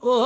ও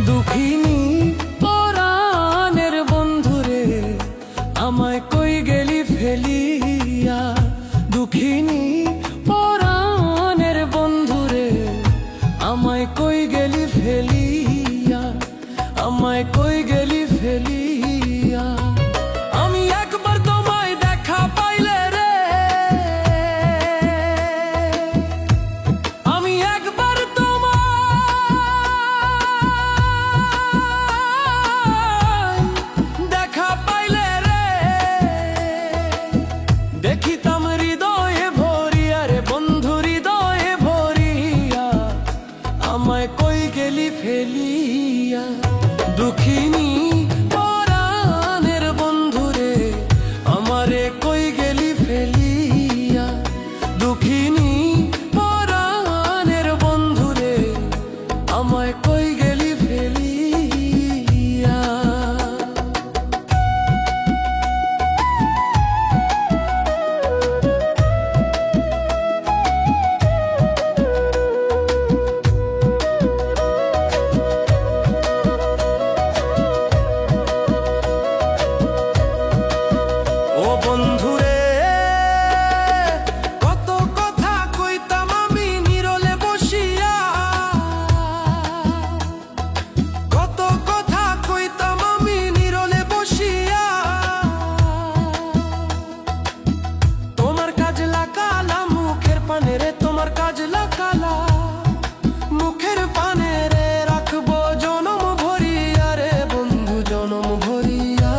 দুঃখিনী পরাণের বন্ধুরে আমায় কই গেলি ফেলিয়া। দুঃখিনী পরাণের বন্ধুরে আমায় কই গেলি ফেলিয়া, আমায় কই গেলি ফেলিয়া। আমি একবার তোমায় দেখা পাইলে রে, আমি একবার দেখা পাইলে রে, দেখিতাম হৃদয়ে ভরিয়া রে বন্ধু হৃদয়ে ভরিয়া, আমায় কই গেলি ফেলিয়া। দুঃখিনী পরাণের বন্ধুরে আমারে কই গেলি ফেলিয়া। দুঃখিনী পরাণের বন্ধুরে আমায় কই গেলি ফেলিয়া। ও বন্ধুরে কত কথা কইতাম আমি নীরলে বসিয়া, কত কথা কইতাম আমি নীরলে বসিয়া। তোমার কাজ লাগালা মুখের পানে রে, তোমার কাজ লাগালা মুখের পানে রে, রাখবো জনম ভরিয়া রে বন্ধু জনম ভরিয়া।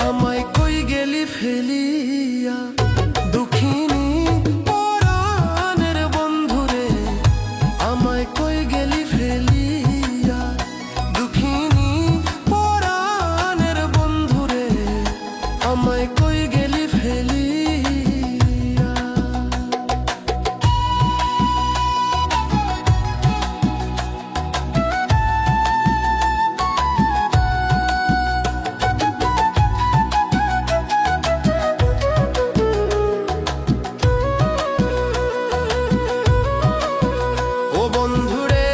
আমায় কই গেলি ফেলিয়া। দুঃখিনী পরাণের বন্ধুরে আমায় কই গেলি ফেলিয়া। দুঃখিনী পরাণের বন্ধুরে আমায় কই গেলি ফেলিয়া। ও বন্ধুরে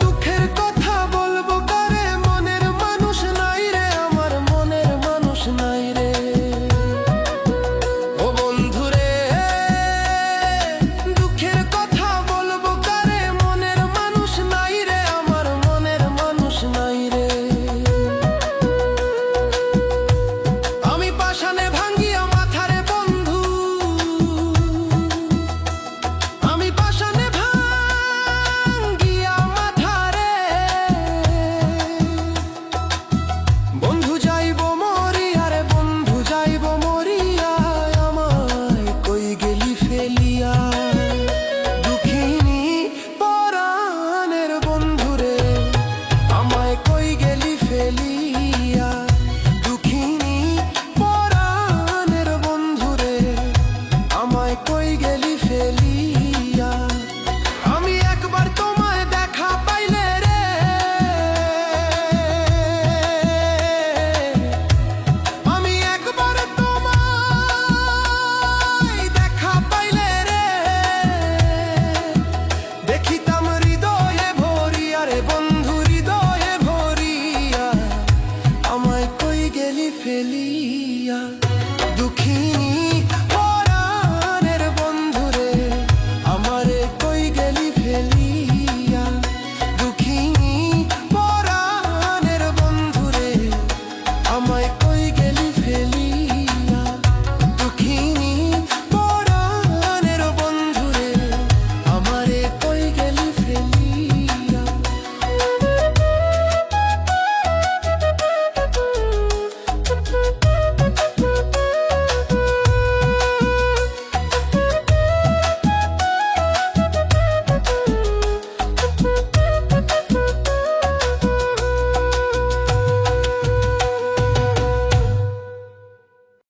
দুঃখের কথা বলবো কারে, মনের মানুষ নাই রে আমার মনের মানুষ নাই রে। ও বন্ধুরে দুঃখের কথা বলবো কারে, মনের মানুষ নাই রে আমার মনের মানুষ নাই রে। আমি পাষাণে ভাঙ্গিয়া মাথারে বন্ধু, আমি পাষাণে ভাঙ্গিয়া মাথারে বন্ধু যাইব মরিয়া রে বন্ধু যাইব মরিয়া। আমায় কই গেলি ফেলিয়া। দুঃখিনী পরাণের বন্ধুরে আমায় কই গেলি ফেলিয়া। দুঃখিনী পরাণের বন্ধুরে আমায় কই গেলি ফেলিয়া। আমি একবার তোমায় দেখা পাইলে রে, আমি একবার তোমায় দেখা পাইলে রে, দেখিতাম হৃদয়ে ভরিয়া রে বন্ধু হৃদয়ে ভরিয়া, আমায় কই গেলি ফেলিয়া। দুঃখিনী